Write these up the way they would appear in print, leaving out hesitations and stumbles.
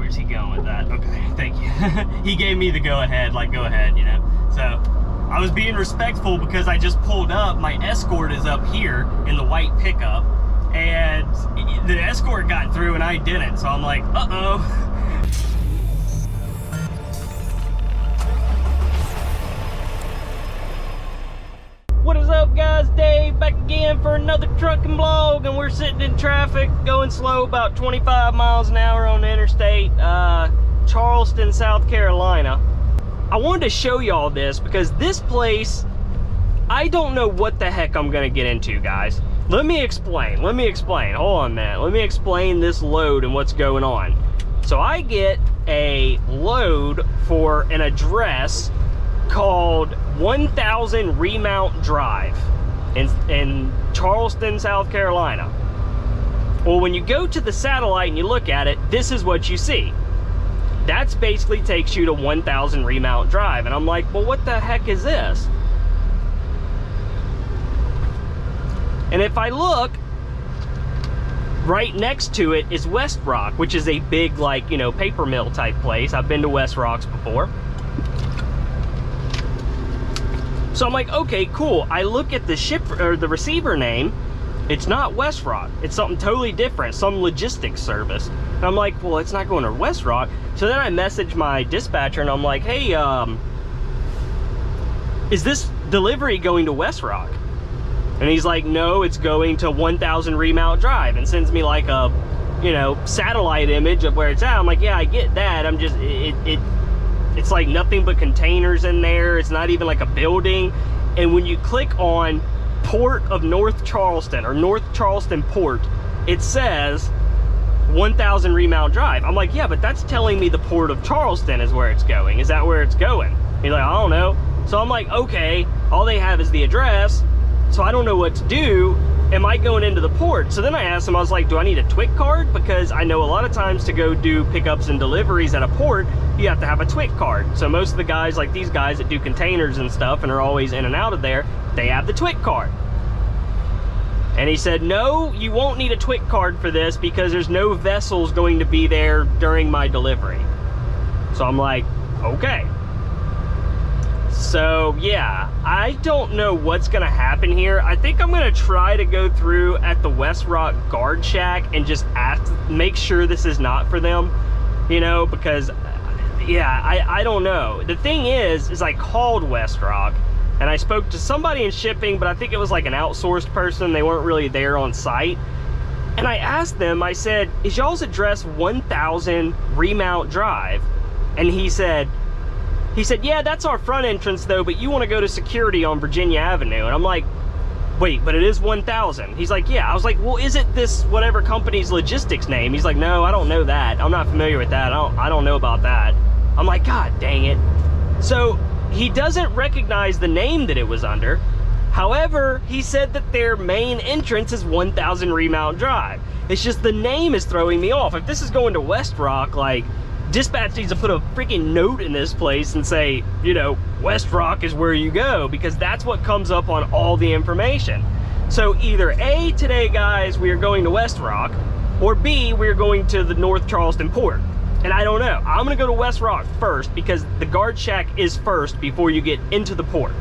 where's he going with that? Okay, thank you. He gave me the go-ahead, like, go ahead, you know? So, I was being respectful because I just pulled up. My Escort is up here in the white pickup, and the Escort got through and I didn't. So I'm like, uh-oh. What is up, guys? Dave back again for another trucking vlog, and we're sitting in traffic going slow, about 25 miles an hour on the interstate, Charleston, South Carolina. I wanted to show y'all this because this place, I don't know what the heck I'm gonna get into, guys. Let me explain. Hold on a minute. Let me explain this load and what's going on. So I get a load for an address called 1000 Remount Drive in Charleston, South Carolina. Well, when you go to the satellite and you look at it, this is what you see. That's basically takes you to 1000 Remount Drive. And I'm like, well, what the heck is this? And if I look, right next to it is WestRock, which is a big, like, you know, paper mill type place. I've been to WestRocks before. So I'm like, okay, cool. I look at the the receiver name. It's not WestRock. It's something totally different, some logistics service. And I'm like, well, it's not going to WestRock. So then I message my dispatcher and I'm like, hey, is this delivery going to WestRock? And he's like, no, it's going to 1000 Remount Drive, and sends me like a, you know, satellite image of where it's at. I'm like, yeah, I get that. I'm just, it's like nothing but containers in there. It's not even like a building. And when you click on Port of North Charleston or North Charleston Port, it says 1000 Remount Drive. I'm like, yeah, but that's telling me the Port of Charleston is where it's going. Is that where it's going? He's like, I don't know. So I'm like, okay, all they have is the address, so I don't know what to do. Am I going into the port? So then I asked him, I was like, do I need a TWIC card? Because I know a lot of times to go do pickups and deliveries at a port, you have to have a TWIC card. So most of the guys, like these guys that do containers and stuff and are always in and out of there, they have the TWIC card. And he said, no, you won't need a TWIC card for this because there's no vessels going to be there during my delivery. So I'm like, okay. So yeah, I don't know what's gonna happen here. I think I'm gonna try to go through at the WestRock guard shack and just make sure this is not for them, you know, because yeah, I don't know. The thing is I called WestRock and I spoke to somebody in shipping, but I think it was like an outsourced person. They weren't really there on site. And I asked them, I said, is y'all's address 1000 Remount Drive? And he said, yeah, that's our front entrance though, but you want to go to security on Virginia Avenue. And I'm like, wait, but it is 1000. He's like, yeah. I was like, well, is it this whatever company's logistics name? He's like, no, I don't know that. I'm not familiar with that. I don't know about that. I'm like, God dang it. So he doesn't recognize the name that it was under. However, he said that their main entrance is 1000 Remount Drive. It's just the name is throwing me off. If this is going to WestRock, like, dispatch needs to put a freaking note in this place and say, you know, WestRock is where you go, because that's what comes up on all the information. So either A, today guys, we are going to WestRock, or B, we're going to the North Charleston Port. And I don't know. I'm gonna go to WestRock first because the guard shack is first before you get into the port.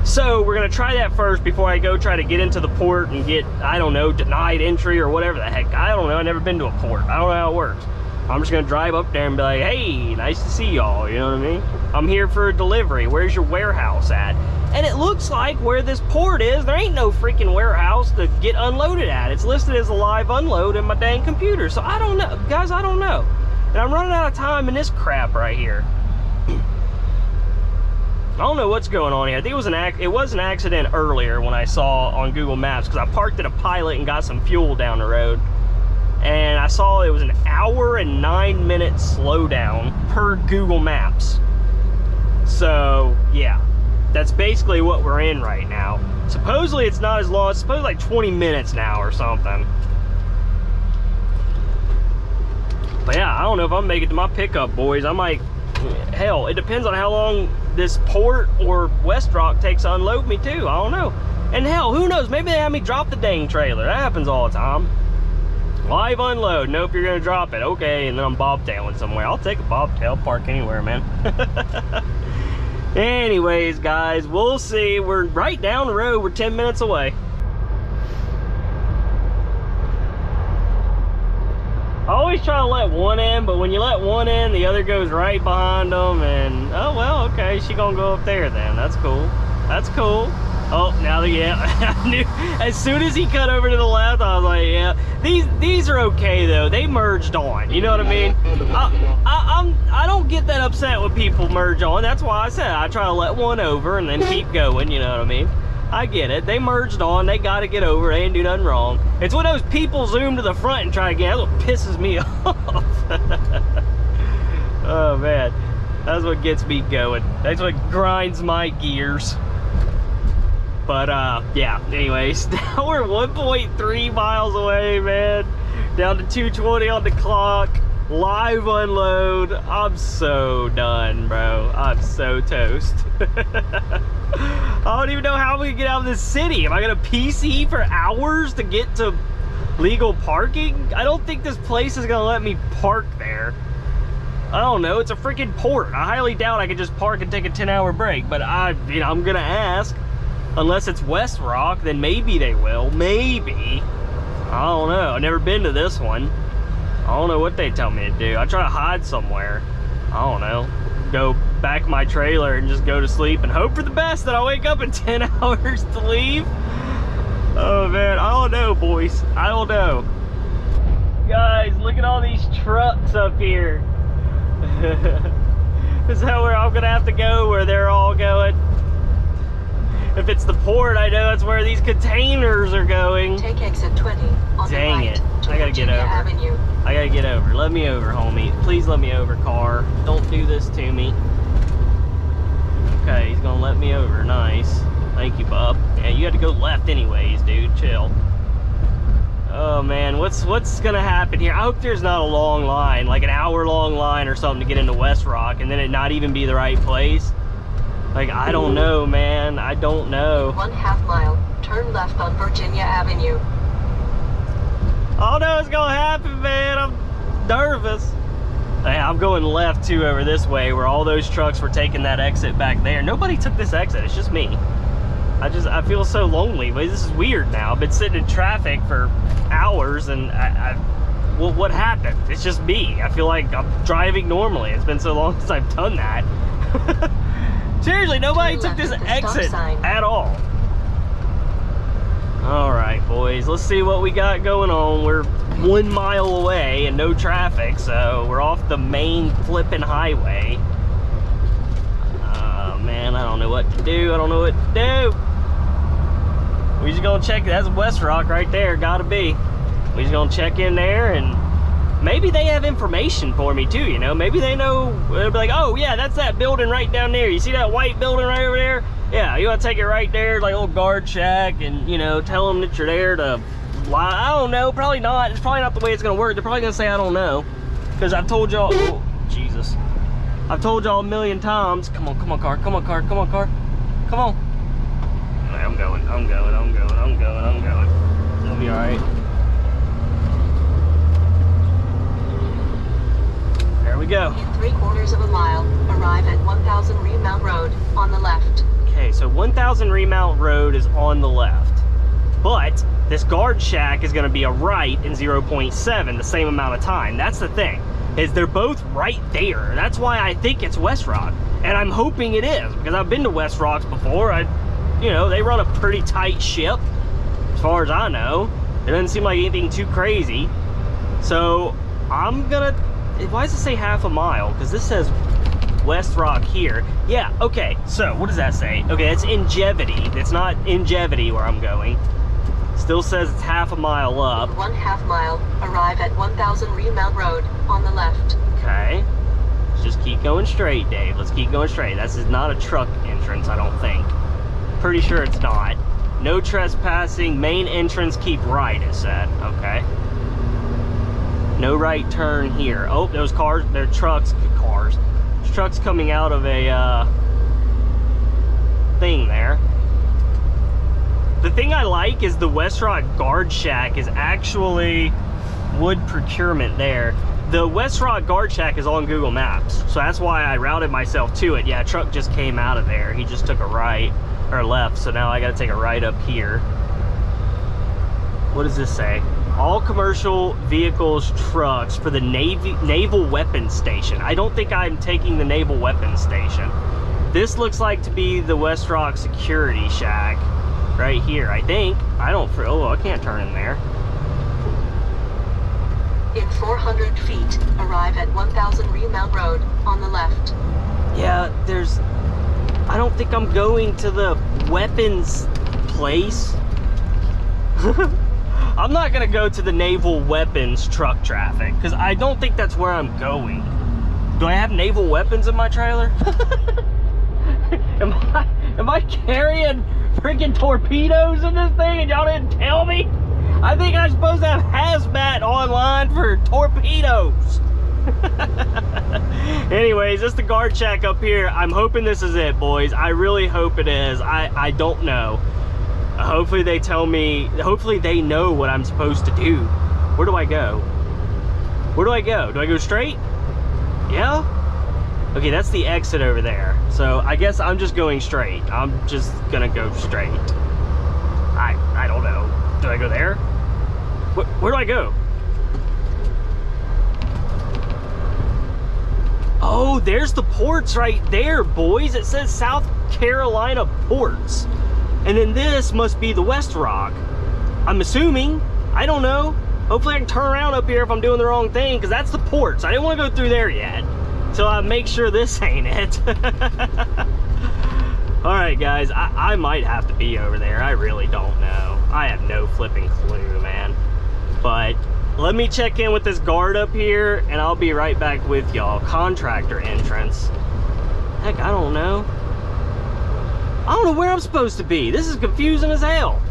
So we're gonna try that first before I go try to get into the port and get, I don't know, denied entry or whatever the heck. I don't know, I've never been to a port. I don't know how it works. I'm just gonna drive up there and be like, hey, nice to see y'all, you know what I mean? I'm here for a delivery, where's your warehouse at? And it looks like where this port is, there ain't no freaking warehouse to get unloaded at. It's listed as a live unload in my dang computer. So I don't know, guys, I don't know. And I'm running out of time in this crap right here. I don't know what's going on here. I think it was an accident earlier when I saw on Google Maps, because I parked at a Pilot and got some fuel down the road. And I saw it was an 1 hour and 9 minute slowdown per Google Maps. So yeah, that's basically what we're in right now. Supposedly it's not as long, it's supposedly like 20 minutes now or something. But yeah, I don't know if I'm making it to my pickup, boys. I might, hell, it depends on how long this port or WestRock takes to unload me too. I don't know. And hell, who knows? Maybe they have me drop the dang trailer. That happens all the time. Live unload. Nope, you're gonna drop it. Okay, and then I'm bobtailing somewhere. I'll take a bobtail, park anywhere, man. Anyways, guys, we'll see. We're right down the road. We're 10 minutes away. I always try to let one in, but when you let one in, the other goes right behind them, and oh well, okay, she gonna go up there then. That's cool. That's cool. Oh, now yeah, I knew as soon as he cut over to the left, I was like, yeah, these are okay though. They merged on. You know what I mean? I don't get that upset when people merge on. That's why I said I try to let one over and then keep going. You know what I mean? I get it. They merged on. They got to get over. They didn't do nothing wrong. It's when those people zoom to the front and try again. That's what pisses me off. Oh, man. That's what gets me going. That's what grinds my gears. But, yeah. Anyways, now we're 1.3 miles away, man. Down to 2:20 on the clock. Live unload. I'm so done, bro. I'm so toast. I don't even know how I'm gonna get out of this city. Am I gonna PC for hours to get to legal parking? I don't think this place is gonna let me park there. I don't know. It's a freaking port. I highly doubt I could just park and take a 10-hour break. But I'm gonna ask. Unless it's WestRock, then maybe they will. Maybe. I don't know. I've never been to this one. I don't know what they tell me to do. I try to hide somewhere. I don't know. Go back my trailer and just go to sleep and hope for the best that I wake up in 10 hours to leave. Oh man, I don't know, boys. I don't know. Guys, look at all these trucks up here. Is that where I'm gonna have to go, where they're all going? If it's the port, I know that's where these containers are going. Take exit 20 on the right. Dang it. I gotta get over. Avenue. I gotta get over. Let me over, homie. Please let me over, car. Don't do this to me. Okay, he's gonna let me over. Nice. Thank you, bub. Yeah, you had to go left anyways, dude. Chill. Oh man, what's gonna happen here? I hope there's not a long line, like an hour-long line or something to get into WestRock, and then it not even be the right place. Like, I don't know, man. I don't know. 1/2 mile. Turn left on Virginia Avenue. I don't know what's gonna happen, man. I'm nervous. Hey, I'm going left too over this way where all those trucks were taking that exit back there. Nobody took this exit. It's just me. I feel so lonely. But this is weird now. I've been sitting in traffic for hours and well, what happened? It's just me. I feel like I'm driving normally. It's been so long since I've done that. Seriously, nobody took this exit at all. All right, boys, let's see what we got going on. We're 1 mile away and no traffic, so we're off the main flipping highway. Man, I don't know what to do. I don't know what to do. We're just gonna check. That's WestRock right there, gotta be. We're just gonna check in there, and maybe they have information for me too, you know? Maybe they know. They'll be like, oh yeah, that's that building right down there. You see that white building right over there? Yeah, you want to take it right there, like a little guard shack, and you know, tell them that you're there to lie. I don't know, probably not. It's probably not the way it's gonna work. They're probably gonna say I don't know, because I've told y'all. Oh, Jesus, I've told y'all a million times. Come on, come on, car, come on, car, come on, car, come on. I'm going, I'm going, I'm going, I'm going, I'm going. It'll be all right. There we go. In 3/4 mile, arrive at 1000 Remount Road on the left. Okay, so 1000 Remount Road is on the left. But this guard shack is gonna be a right in 0.7, the same amount of time. That's the thing, is they're both right there. That's why I think it's WestRock. And I'm hoping it is, because I've been to WestRocks before. You know, they run a pretty tight ship, as far as I know. It doesn't seem like anything too crazy. So I'm gonna, why does it say 1/2 mile? Because this says WestRock here. Yeah, okay, so what does that say? Okay, it's Ingevity. It's not Ingevity where I'm going. Still says it's 1/2 mile up. 1/2 mile, arrive at 1000 Remount Road on the left. Okay, let's just keep going straight, Dave. Let's keep going straight. This is not a truck entrance, I don't think. Pretty sure it's not. No trespassing, main entrance, keep right, it said. Okay. No right turn here. Oh, those cars, they're trucks. There's trucks coming out of a thing there. The thing I like is the WestRock guard shack is actually wood procurement there. The WestRock guard shack is on Google Maps, so that's why I routed myself to it. Yeah, a truck just came out of there. He just took a right or left, so now I got to take a right up here. What does this say? All commercial vehicles, trucks for the Naval Weapons Station. I don't think I'm taking the Naval Weapons Station. This looks like to be the WestRock security shack right here, I think. Oh, I can't turn in there. In 400 feet, arrive at 1000 Remount Road on the left. Yeah, I don't think I'm going to the weapons place. I'm not gonna go to the naval weapons truck traffic because I don't think that's where I'm going. Do I have naval weapons in my trailer? Am I carrying freaking torpedoes in this thing and y'all didn't tell me? I think I'm supposed to have hazmat online for torpedoes. Anyways, this is the guard shack up here. I'm hoping this is it, boys. I really hope it is. I don't know. Hopefully they tell me, hopefully they know what I'm supposed to do. Where do I go? Where do I go? Do I go straight? Yeah? Okay, that's the exit over there. So I guess I'm just going straight. I'm just gonna go straight. I don't know. Do I go there? Where do I go? Oh, there's the ports right there, boys. It says South Carolina ports. And then this must be the WestRock. I'm assuming. I don't know. Hopefully I can turn around up here if I'm doing the wrong thing, because that's the ports. I didn't want to go through there yet. So I make sure this ain't it. All right, guys. I might have to be over there. I really don't know. I have no flipping clue, man. But let me check in with this guard up here, and I'll be right back with y'all. Contractor entrance. Heck, I don't know. I don't know where I'm supposed to be. This is confusing as hell.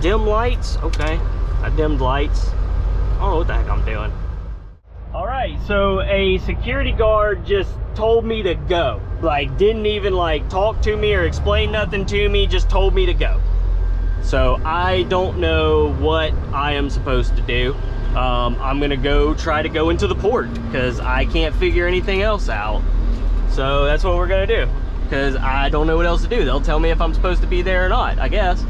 Dim lights. Okay. I dimmed lights. I don't know what the heck I'm doing. All right, so a security guard just told me to go. Like, didn't even like talk to me or explain nothing to me, just told me to go. So I don't know what I am supposed to do. I'm gonna try to go into the port because I can't figure anything else out. So that's what we're gonna do, because I don't know what else to do. They'll tell me if I'm supposed to be there or not, I guess.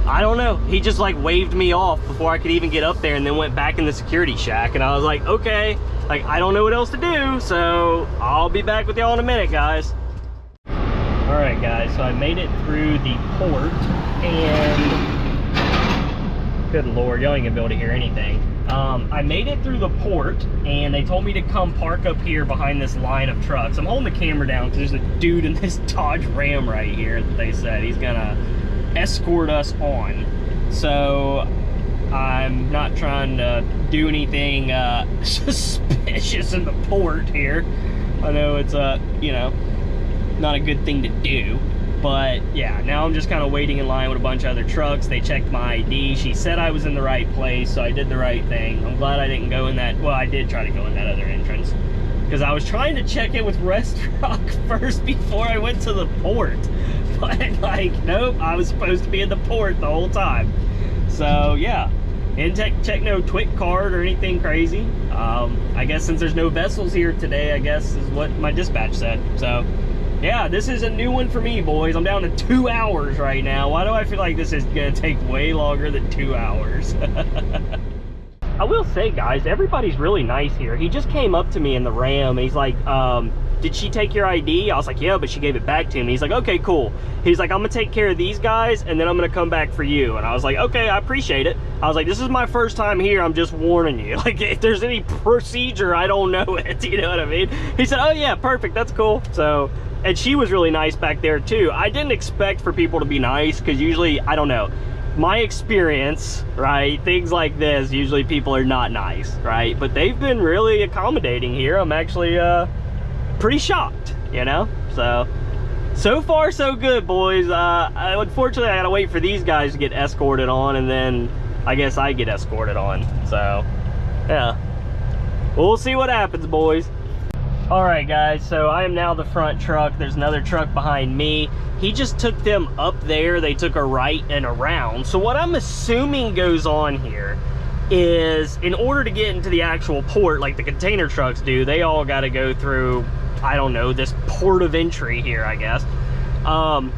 I don't know. He just like waved me off before I could even get up there, and then went back in the security shack, and I was like, okay, like I don't know what else to do, so I'll be back with y'all in a minute, guys. All right, guys, so I made it through the port, and good Lord, y'all ain't gonna be able to hear anything. I made it through the port, and they told me to come park up here behind this line of trucks. I'm holding the camera down because there's a dude in this Dodge Ram right here that they said he's gonna escort us on. So I'm not trying to do anything suspicious in the port here. I know it's you know, not a good thing to do, but yeah, now I'm just kind of waiting in line with a bunch of other trucks. They checked my ID. She said I was in the right place, so I did the right thing. I'm glad I didn't go in that, well, I did try to go in that other entrance, because I was trying to check in with WestRock first before I went to the port. But like, nope, I was supposed to be in the port the whole time. So yeah, and check no TWIC card or anything crazy. I guess since there's no vessels here today, I guess is what my dispatch said. So yeah, this is a new one for me, boys. I'm down to 2 hours right now. Why do I feel like this is gonna take way longer than 2 hours? I will say, guys, everybody's really nice here. He just came up to me in the Ram, and he's like, did she take your ID? I was like, yeah, but she gave it back to me. He's like, okay, cool. He's like, I'm gonna take care of these guys, and then I'm gonna come back for you. And I was like, okay, I appreciate it. I was like, this is my first time here. I'm just warning you. Like, if there's any procedure, I don't know it. You know what I mean? He said, oh yeah, perfect, that's cool. So, and she was really nice back there too. I didn't expect for people to be nice, because usually, I don't know, my experience, right, things like this, usually people are not nice, right? But they've been really accommodating here. I'm actually pretty shocked, you know? So far so good, boys. Unfortunately, I gotta wait for these guys to get escorted on, and then I guess I get escorted on. So yeah, we'll see what happens, boys. All right, guys, so I am now the front truck. There's another truck behind me. He just took them up there. They took a right and around. So what I'm assuming goes on here is, in order to get into the actual port, like the container trucks do, they all got to go through, I don't know, this port of entry here, I guess.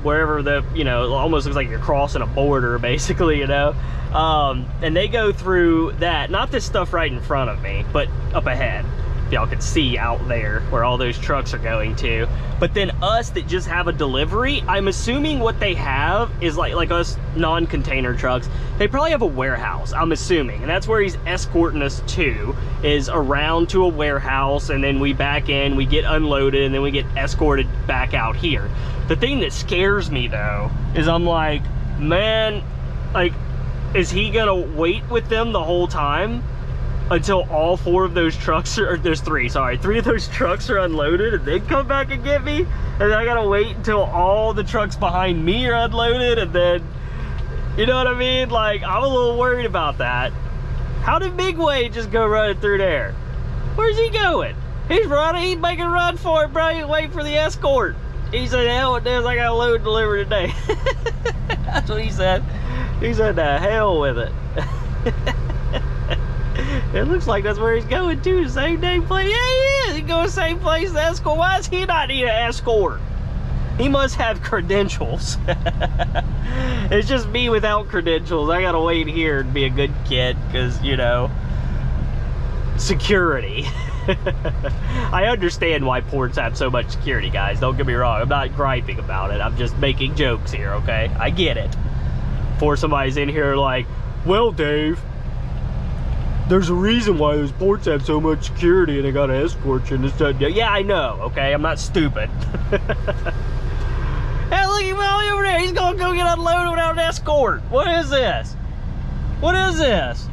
Wherever the, you know, it almost looks like you're crossing a border, basically, you know. And they go through that, not this stuff right in front of me, but up ahead. Y'all can see out there where all those trucks are going to. But then us that just have a delivery, I'm assuming what they have is like us non-container trucks, they probably have a warehouse, I'm assuming. And that's where he's escorting us to, is around to a warehouse, and then we back in, we get unloaded, and then we get escorted back out here. The thing that scares me though, is I'm like, man, like, is he gonna wait with them the whole time until all 4 of those trucks are, or there's 3, sorry, 3 of those trucks are unloaded and then come back and get me? And then I gotta wait until all the trucks behind me are unloaded, and then, you know what I mean? Like, I'm a little worried about that. How did Bigway just go running through there? Where's he going? He's running, he's making a run for it, bro. He's waiting for the escort. He said, hell with this, I got a load and deliver today. That's what he said. He said, the hell with it. It looks like that's where he's going to, the same damn place. Yeah, he is. He's going to the same place as the escort. Why does he not need an escort? He must have credentials. It's just me without credentials. I gotta wait here and be a good kid because, you know, security. I understand why ports have so much security, guys. Don't get me wrong. I'm not griping about it. I'm just making jokes here, okay? I get it. Before somebody's in here like, well, Dave, there's a reason why those ports have so much security and they gotta escort you and this, that. Yeah, I know, okay? I'm not stupid. Hey, look at him over there. He's gonna go get unloaded without an escort. What is this? What is this?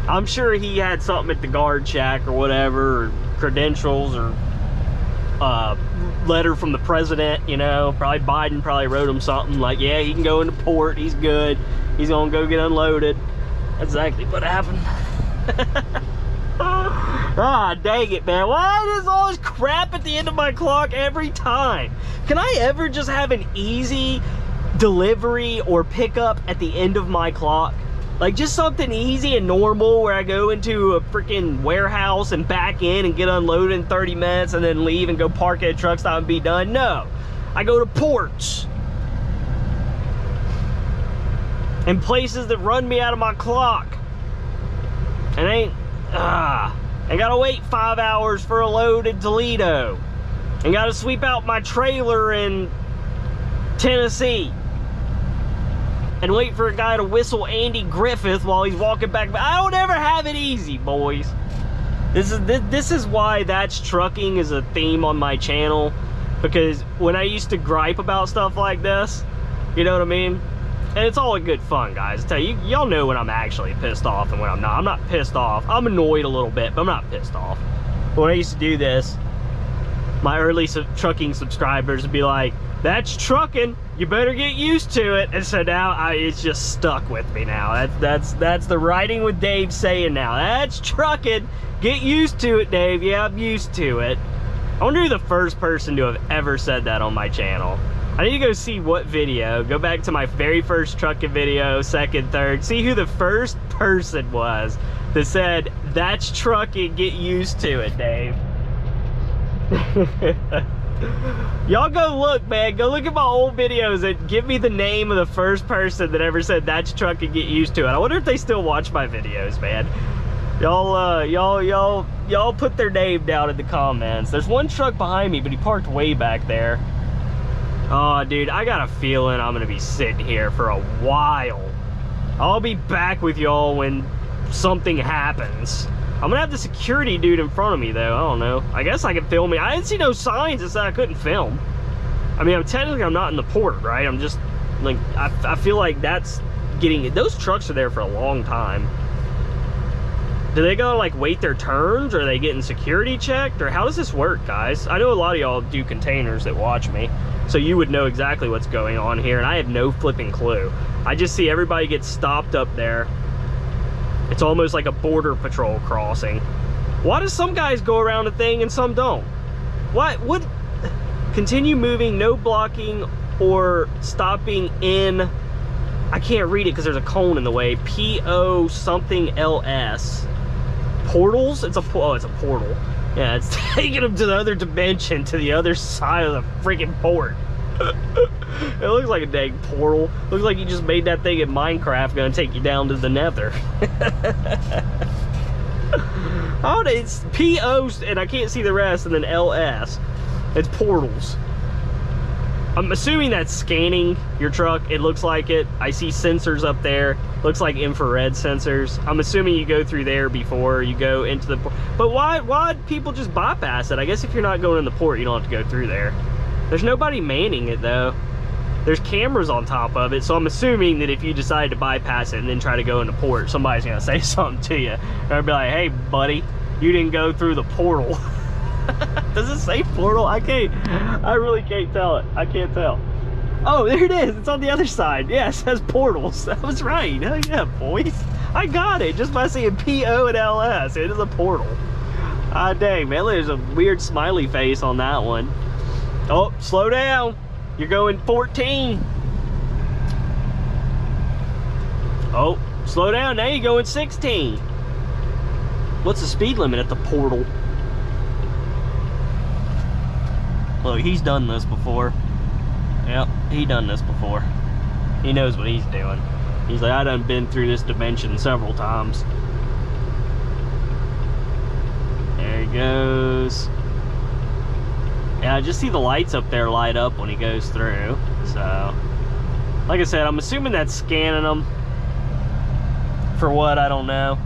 I'm sure he had something at the guard shack or whatever, or credentials, or letter from the president, you know. Probably Biden probably wrote him something like, yeah, he can go into port, he's good, he's gonna go get unloaded. That's exactly what happened. Ah, dang it, man. Why is all this crap at the end of my clock every time? Can I ever just have an easy delivery or pickup at the end of my clock? Like, just something easy and normal where I go into a freaking warehouse and back in and get unloaded in 30 minutes and then leave and go park at a truck stop and be done. No, I go to ports and places that run me out of my clock. And I gotta wait 5 hours for a load in Toledo. And gotta sweep out my trailer in Tennessee. And wait for a guy to whistle Andy Griffith while he's walking back. I don't ever have it easy, boys. This is why That's Trucking is a theme on my channel. Because when I used to gripe about stuff like this, you know what I mean? And it's all in good fun, guys. I tell you, y'all know when I'm actually pissed off and when I'm not. I'm not pissed off. I'm annoyed a little bit, but I'm not pissed off. But when I used to do this, my early trucking subscribers would be like, that's trucking, you better get used to it. And so now it's just stuck with me now. That's the Riding with Dave saying now. That's trucking, get used to it, Dave. Yeah, I'm used to it. I wonder who the first person to have ever said that on my channel. I need to go see what video, go back to my very first trucking video, second, third, see who the first person was that said, that's trucking, get used to it, Dave. Y'all go look, man, go look at my old videos and give me the name of the first person that ever said, that's trucking, get used to it. I wonder if they still watch my videos, man. Y'all put their name down in the comments. There's one truck behind me, but he parked way back there. Oh, dude, I got a feeling I'm gonna be sitting here for a while. I'll be back with y'all when something happens. I'm gonna have the security dude in front of me, though. I don't know. I guess I can film it. I didn't see no signs that said I couldn't film. I mean, I'm not in the port, right? I'm just, like, I feel like that's getting it. Those trucks are there for a long time. Do they gotta, like, wait their turns? Or are they getting security checked? Or how does this work, guys? I know a lot of y'all do containers that watch me, so you would know exactly what's going on here, and I have no flipping clue. I just see everybody get stopped up there. It's almost like a border patrol crossing. Why do some guys go around a thing and some don't? What? Continue moving, no blocking or stopping in, I can't read it because there's a cone in the way. PO something LS. Portals? It's a portal. Yeah, it's taking them to the other dimension, to the other side of the freaking port. It looks like a dang portal. Looks like you just made that thing in Minecraft, gonna take you down to the nether. Oh, it's PO, and I can't see the rest, and then LS. It's portals. I'm assuming that's scanning your truck. It looks like it. I see sensors up there. Looks like infrared sensors. I'm assuming you go through there before you go into the port. But why people just bypass it? I guess if you're not going in the port, you don't have to go through there. There's nobody manning it though. There's cameras on top of it, so I'm assuming that if you decide to bypass it and then try to go into port, somebody's gonna say something to you. Or be like, hey buddy, you didn't go through the portal. Does it say portal? I really can't tell it. I can't tell. Oh, there it is. It's on the other side. Yeah, it says portals. That was right. Hell yeah, boys. I got it just by saying PO and LS. It is a portal. Ah, dang, man. There's a weird smiley face on that one. Oh, slow down. You're going 14. Oh, slow down. Now you're going 16. What's the speed limit at the portal? Look, he's done this before. Yep, he done this before. He knows what he's doing. He's like, I done been through this dimension several times. There he goes. Yeah, I just see the lights up there light up when he goes through. So, like I said, I'm assuming that's scanning them. For what, I don't know.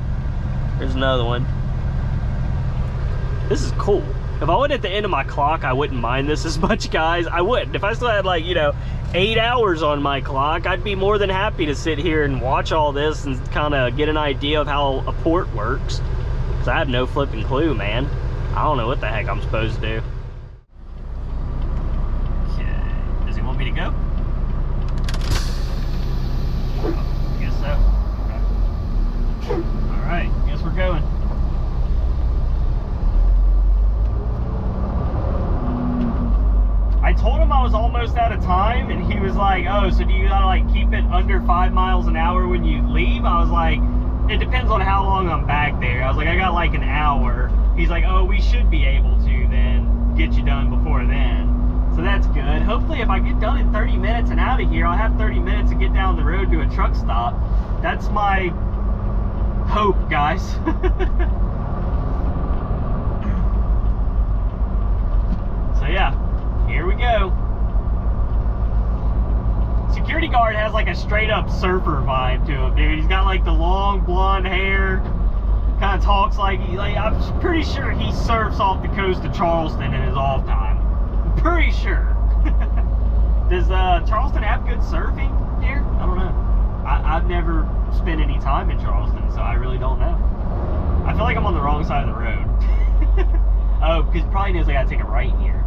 There's another one. This is cool. If I went at the end of my clock, I wouldn't mind this as much, guys. I wouldn't. If I still had, like, you know, 8 hours on my clock, I'd be more than happy to sit here and watch all this and kind of get an idea of how a port works. Because I have no flipping clue, man. I don't know what the heck I'm supposed to do. Okay. Does he want me to go? I guess so. Okay. All right. Guess we're going. I told him I was almost out of time, and he was like, oh, so do you gotta like keep it under 5 miles an hour when you leave? I was like, it depends on how long I'm back there. I was like, I got like an hour. He's like, oh, we should be able to then get you done before then. So that's good. Hopefully if I get done in 30 minutes and out of here, I'll have 30 minutes to get down the road to a truck stop. That's my hope, guys. So yeah. Here we go. Security guard has like a straight up surfer vibe to him, dude. He's got like the long blonde hair. Kind of talks like I'm pretty sure he surfs off the coast of Charleston in his off time. I'm pretty sure. Does Charleston have good surfing here? I don't know. I've never spent any time in Charleston, so I really don't know. I feel like I'm on the wrong side of the road. Oh, because probably knows I gotta take a right here.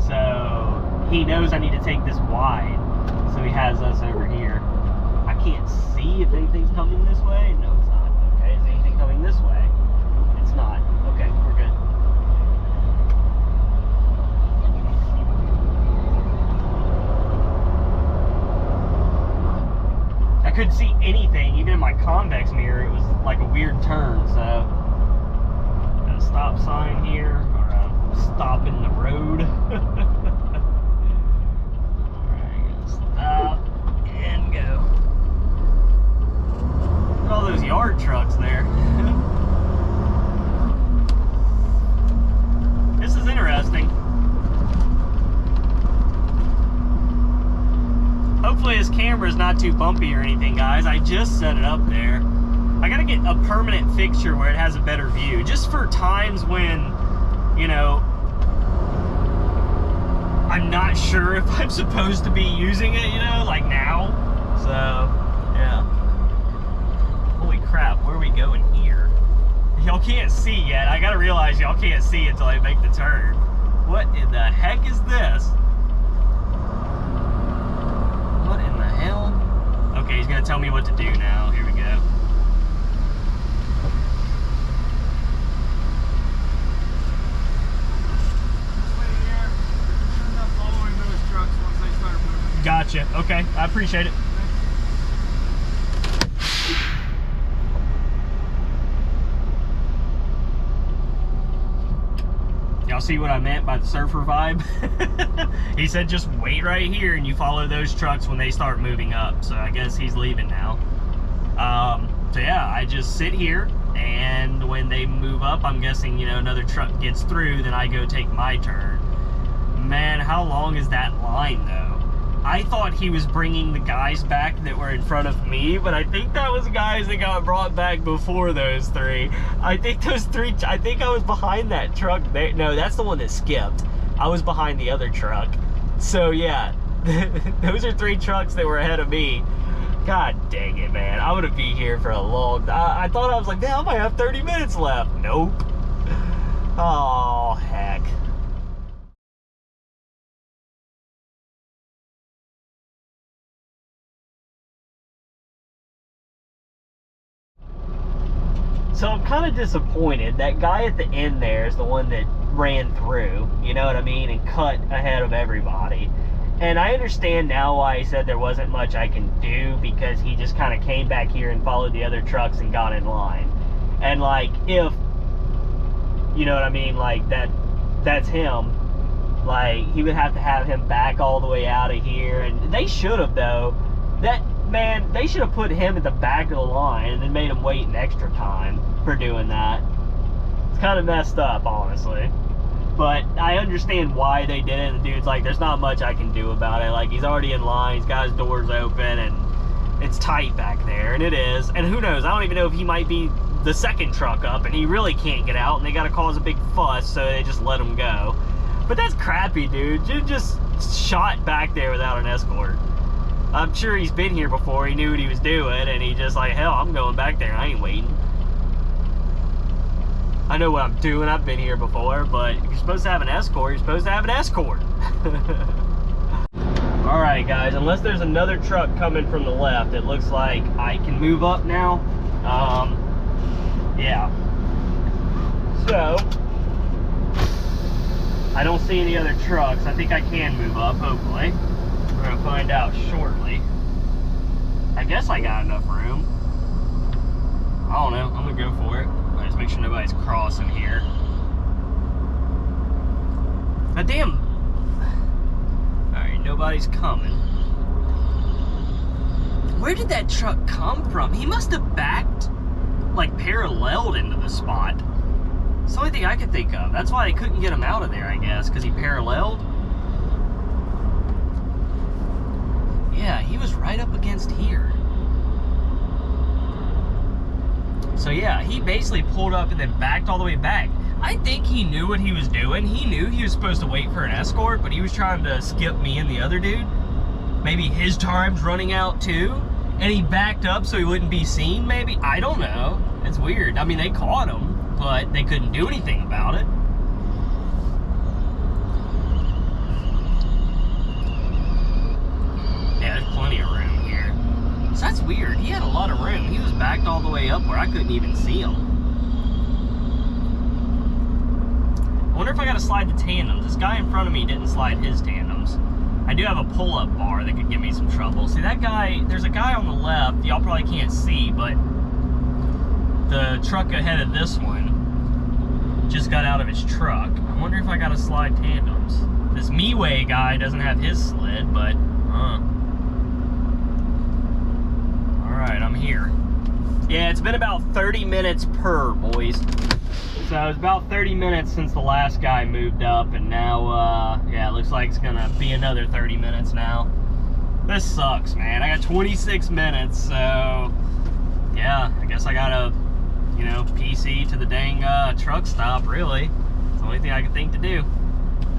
So he knows I need to take this wide, so he has us over here. I can't see if anything's coming this way. No, it's not. Okay, is anything coming this way? It's not. Okay, we're good. I couldn't see anything, even in my convex mirror. It was like a weird turn, so got a stop sign here. Stop in the road. Alright, stop and go. Look at all those yard trucks there. This is interesting. Hopefully this camera is not too bumpy or anything, guys. I just set it up there. I gotta get a permanent fixture where it has a better view, just for times when, you know, I'm not sure if I'm supposed to be using it, you know, like now. So, yeah. Holy crap, where are we going here? Y'all can't see yet. I gotta realize y'all can't see until I make the turn. What in the heck is this? What in the hell? Okay, he's gonna tell me what to do now. Here we go. Gotcha. Okay, I appreciate it. Y'all see what I meant by the surfer vibe? He said just wait right here and you follow those trucks when they start moving up. So I guess he's leaving now. So yeah, I just sit here, and when they move up, I'm guessing, you know, another truck gets through, then I go take my turn. Man, how long is that line though? I thought he was bringing the guys back that were in front of me, but I think that was guys that got brought back before those three. I think those three, I think I was behind that truck there. No, that's the one that skipped. I was behind the other truck. So yeah, those are three trucks that were ahead of me. God dang it, man. I'm gonna be here for a long time. I thought I was like, man, I might have 30 minutes left. Nope. Oh, heck. So I'm kind of disappointed. That guy at the end there is the one that ran through, you know what I mean, and cut ahead of everybody. And I understand now why he said there wasn't much I can do, because he just kind of came back here and followed the other trucks and got in line. And like, if, you know what I mean, like that's him, like he would have to have him back all the way out of here. And they should have though. Man, they should have put him at the back of the line and then made him wait an extra time for doing that. It's kind of messed up, honestly. But I understand why they did it. The dude's like, there's not much I can do about it. Like, he's already in line, he's got his doors open, and it's tight back there, and it is. And who knows, I don't even know if he might be the second truck up, and he really can't get out, and they gotta cause a big fuss, so they just let him go. But that's crappy, dude. You just shot back there without an escort. I'm sure he's been here before, he knew what he was doing, and he just like, hell, I'm going back there, I ain't waiting. I know what I'm doing, I've been here before, but if you're supposed to have an escort, you're supposed to have an escort. Alright guys, unless there's another truck coming from the left, it looks like I can move up now. Yeah. So, I don't see any other trucks. I think I can move up, hopefully. We're gonna find out shortly. I guess I got enough room. I don't know, I'm gonna go for it. Just make sure nobody's crossing here. Ah, damn. Alright, nobody's coming. Where did that truck come from? He must have backed, like, paralleled into the spot. It's the only thing I could think of. That's why they couldn't get him out of there, I guess, because he paralleled. Yeah, he was right up against here. So yeah, he basically pulled up and then backed all the way back. I think he knew what he was doing. He knew he was supposed to wait for an escort, but he was trying to skip me and the other dude. Maybe his time's running out too, and he backed up so he wouldn't be seen, maybe? I don't know. It's weird. I mean, they caught him, but they couldn't do anything about it. Yeah, there's plenty of room here. So that's weird. He had a lot of room. He was backed all the way up where I couldn't even see him. I wonder if I gotta slide the tandems. This guy in front of me didn't slide his tandems. I do have a pull-up bar that could give me some trouble. See that guy, there's a guy on the left, y'all probably can't see, but the truck ahead of this one just got out of his truck. I wonder if I gotta slide tandems. This Miway guy doesn't have his sled, but, Alright, I'm here. Yeah, it's been about 30 minutes per, boys. So it's about 30 minutes since the last guy moved up, and now, yeah, it looks like it's gonna be another 30 minutes now. This sucks, man. I got 26 minutes, so, yeah, I guess I gotta, you know, PC to the dang truck stop, really. It's the only thing I can think to do.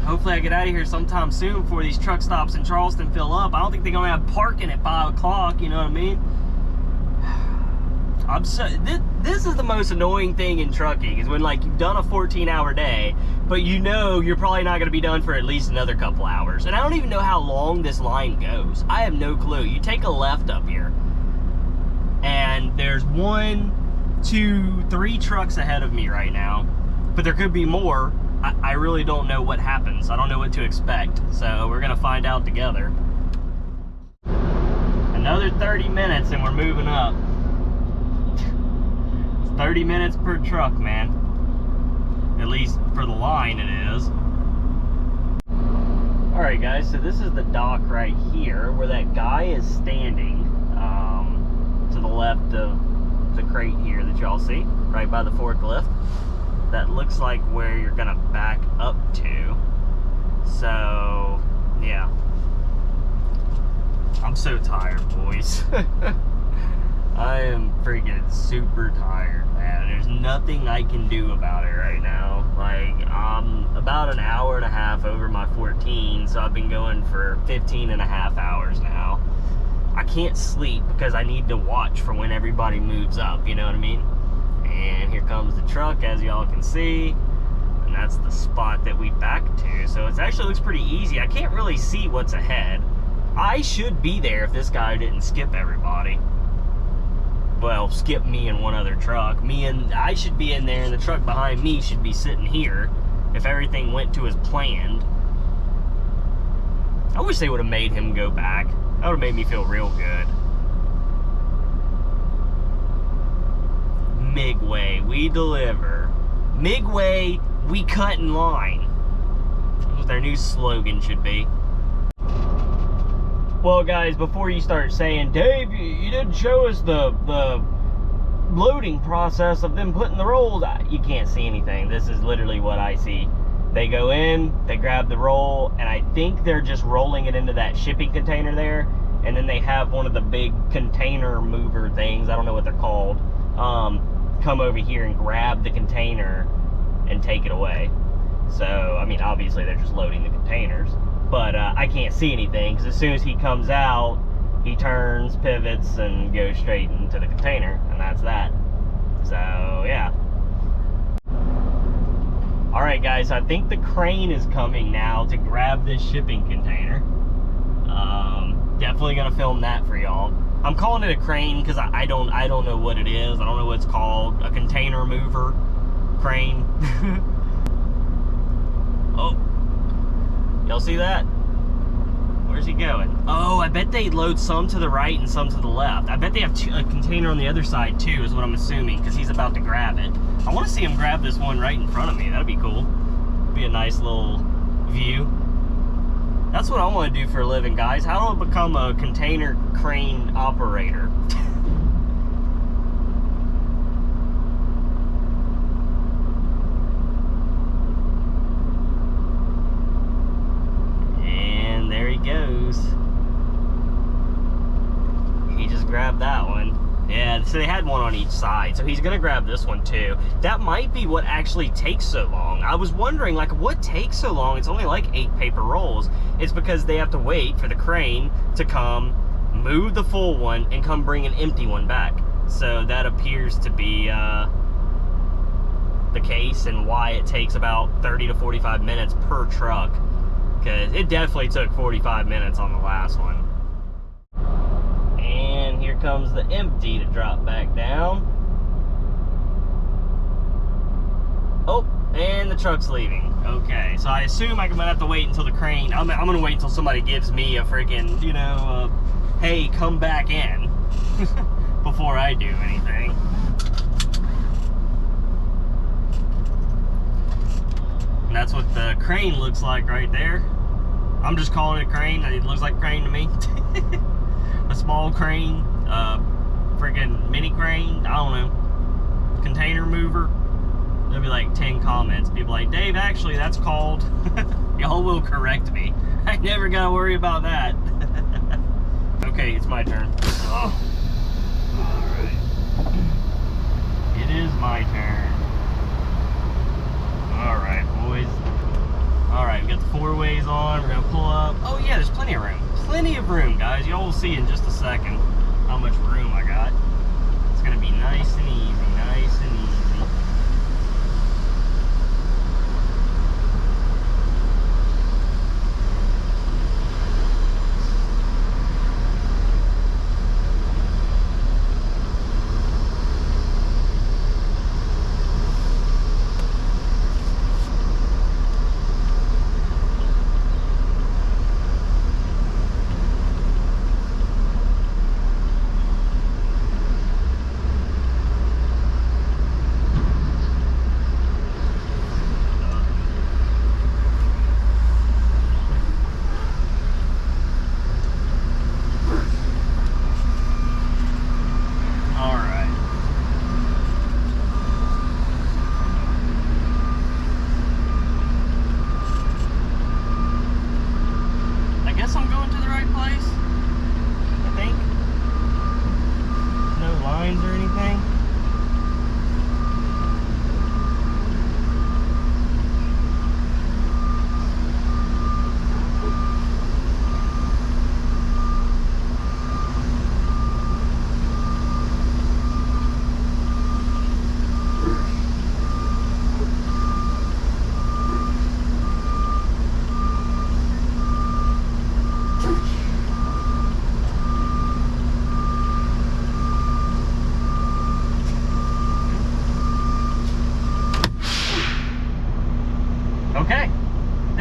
Hopefully I get out of here sometime soon before these truck stops in Charleston fill up. I don't think they're gonna have parking at 5 o'clock, you know what I mean? This is the most annoying thing in trucking, is when like you've done a 14-hour day, but you know you're probably not going to be done for at least another couple hours. And I don't even know how long this line goes. I have no clue. You take a left up here, and there's 1, 2, 3 trucks ahead of me right now, but there could be more. I really don't know what happens. I don't know what to expect, so we're going to find out together. Another 30 minutes and we're moving up. It's 30 minutes per truck, man. At least for the line it is. Alright guys, so this is the dock right here where that guy is standing, to the left of the crate here that y'all see, right by the forklift. That looks like where you're gonna back up to. So, yeah. I'm so tired, boys. I am freaking super tired, man. There's nothing I can do about it right now. Like, I'm about an hour and a half over my 14, so I've been going for 15 and a half hours now. I can't sleep because I need to watch for when everybody moves up, you know what I mean? And here comes the truck, as y'all can see. And that's the spot that we back to. So it actually looks pretty easy. I can't really see what's ahead. I should be there if this guy didn't skip everybody. Well, skip me and one other truck. I should be in there, and the truck behind me should be sitting here if everything went to as planned. I wish they would have made him go back. That would have made me feel real good. Migway, we deliver. Migway, we cut in line. That's what their new slogan should be. Well, guys, before you start saying, Dave, you didn't show us the loading process of them putting the rolls, you can't see anything. This is literally what I see. They go in, they grab the roll, and I think they're just rolling it into that shipping container there, and then they have one of the big container mover things, I don't know what they're called, come over here and grab the container and take it away. So, I mean, obviously they're just loading the containers. But I can't see anything because as soon as he comes out, he turns, pivots, and goes straight into the container, and that's that. So, yeah. Alright guys, I think the crane is coming now to grab this shipping container. Definitely gonna film that for y'all. I'm calling it a crane because I don't know what it is. I don't know what it's called. A container mover crane. Oh. Y'all see that? Where's he going? Oh, I bet they load some to the right and some to the left. I bet they have a container on the other side too, is what I'm assuming, because he's about to grab it. I want to see him grab this one right in front of me. That'd be cool. Be a nice little view. That's what I want to do for a living, guys. How do I become a container crane operator? Goes. He just grabbed that one. Yeah, so they had one on each side, so he's gonna grab this one too. That might be what actually takes so long. I was wondering, like, what takes so long? It's only like 8 paper rolls. It's because they have to wait for the crane to come, move the full one, and come bring an empty one back. So that appears to be the case, and why it takes about 30 to 45 minutes per truck. Because it definitely took 45 minutes on the last one. And here comes the empty to drop back down. Oh, and the truck's leaving. Okay, so I assume I'm gonna have to wait until the crane, I'm gonna wait until somebody gives me a freaking, you know, hey, come back in before I do anything. And that's what the crane looks like right there. I'm just calling it a crane. It looks like a crane to me. A small crane, freaking mini crane, I don't know. Container mover. There'll be like 10 comments. People like, Dave, actually that's called. Y'all will correct me. I never gotta worry about that. Okay, it's my turn. Oh. Alright. It is my turn. Alright, boys. Alright, we got the 4-ways on. We're gonna pull up. Oh yeah, there's plenty of room. Plenty of room, guys. Y'all will see in just a second how much room I got. It's gonna be nice and easy, nice and easy.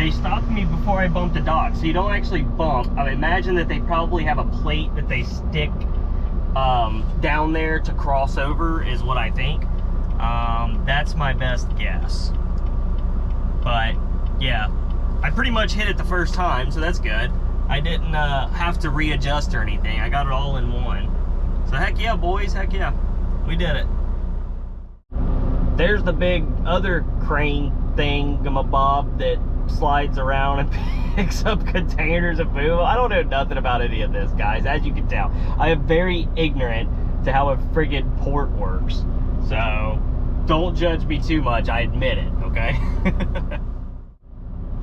they stopped me before I bumped the dock, so you don't actually bump. I imagine that they probably have a plate that they stick down there to cross over, is what I think. That's my best guess. But yeah, I pretty much hit it the first time, so that's good. I didn't have to readjust or anything. I got it all in one. So heck yeah, boys, heck yeah, we did it. There's the big other crane thingamabob that slides around and picks up containers of food. I don't know nothing about any of this, guys, as you can tell. I am very ignorant to how a friggin' port works. So don't judge me too much, I admit it, okay?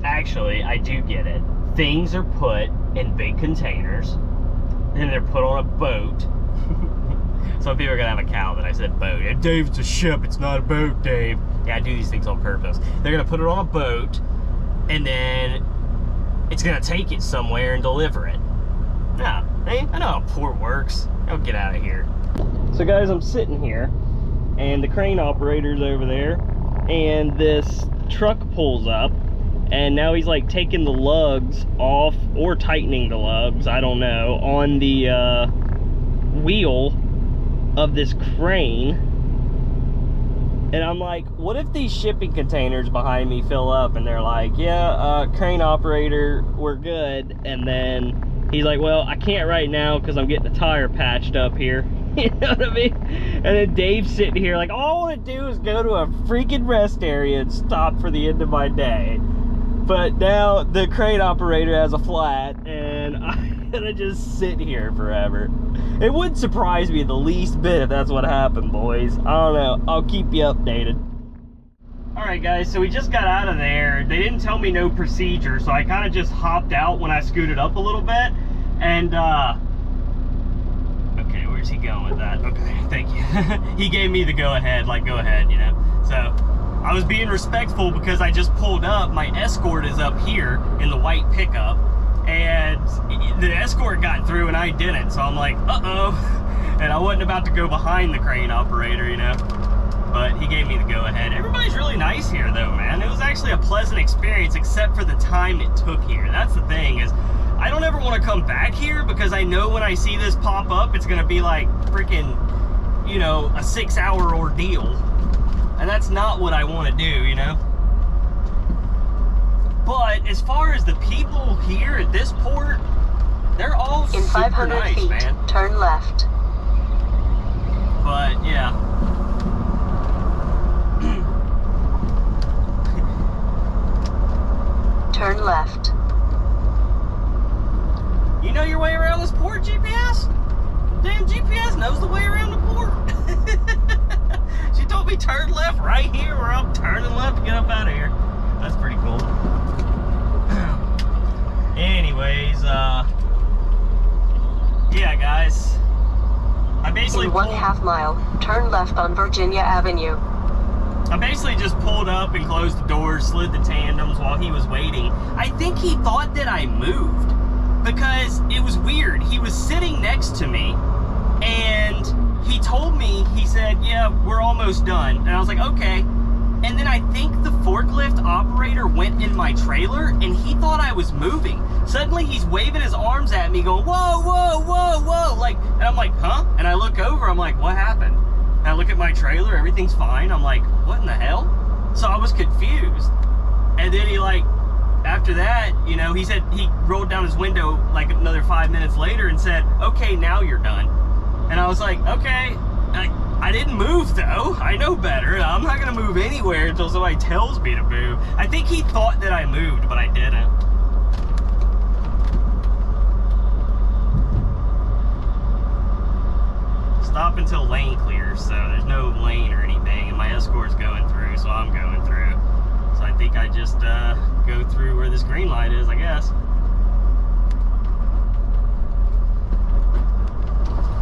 Actually, I do get it. Things are put in big containers, and they're put on a boat. Some people are gonna have a cow that I said boat. Yeah, Dave, it's a ship, it's not a boat, Dave. Yeah, I do these things on purpose. They're gonna put it on a boat, and then it's gonna take it somewhere and deliver it. Yeah, hey, I know how port works. I'll get out of here. So guys, I'm sitting here, and the crane operator's over there, and this truck pulls up, and now he's like taking the lugs off, or tightening the lugs, I don't know, on the wheel of this crane. And I'm like, what if these shipping containers behind me fill up and they're like, yeah, crane operator, we're good. And then he's like, well, I can't right now because I'm getting a tire patched up here. You know what I mean? And then Dave's sitting here like, all I want to do is go to a freaking rest area and stop for the end of my day. But now the crane operator has a flat, and I'm gonna just sit here forever. It wouldn't surprise me the least bit if that's what happened, boys. I don't know. I'll keep you updated. Alright guys, so we just got out of there. They didn't tell me no procedure, so I kind of just hopped out when I scooted up a little bit. And, okay, where's he going with that? Okay, thank you. He gave me the go-ahead, like, go ahead, you know? So I was being respectful because I just pulled up. My escort is up here in the white pickup, and the escort got through and I didn't. So I'm like, uh-oh. And I wasn't about to go behind the crane operator, you know, but he gave me the go-ahead. Everybody's really nice here though, man. It was actually a pleasant experience, except for the time it took here. That's the thing, is I don't ever want to come back here because I know when I see this pop up, it's gonna be like freaking, you know, a 6-hour ordeal. And that's not what I want to do, you know? But as far as the people here at this port, they're all in super 500 nice, feet, man. Turn left. But yeah. Turn left. You know your way around this port, GPS? Damn, GPS knows the way around the port. She told me turn left right here, where I'm turning left to get up out of here. That's pretty cool. Anyways, yeah, guys. I basically in 1/2 mile, turn left on Virginia Avenue. I basically just pulled up and closed the doors, slid the tandems while he was waiting. I think he thought that I moved because it was weird. He was sitting next to me and he told me, he said, yeah, we're almost done. And I was like, okay. And then I think the forklift operator went in my trailer and he thought I was moving. Suddenly he's waving his arms at me going, whoa, whoa, whoa, whoa. Like, and I'm like, huh? And I look over, I'm like, what happened? And I look at my trailer, everything's fine. I'm like, what in the hell? So I was confused. And then he like, after that, you know, he said, he rolled down his window like another 5 minutes later and said, okay, now you're done. And I was like, okay. I didn't move though. I know better. I'm not gonna move anywhere until somebody tells me to move. I think he thought that I moved, but I didn't. Stop until lane clears, so there's no lane or anything, and my escort's going through, so I'm going through. So I think I just go through where this green light is, I guess.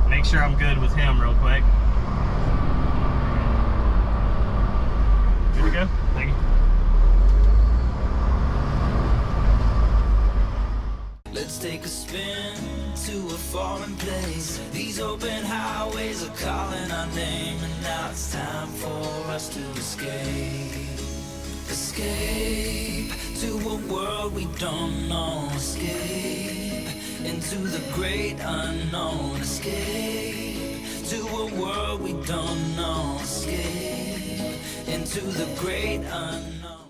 Make sure I'm good with him real quick. Good to go? Thank you. Let's take a spin to a foreign place. These open highways are calling our name, and now it's time for us to escape. Escape to a world we don't know. Escape into the great unknown. Escape to a world we don't know. Escape into the great unknown.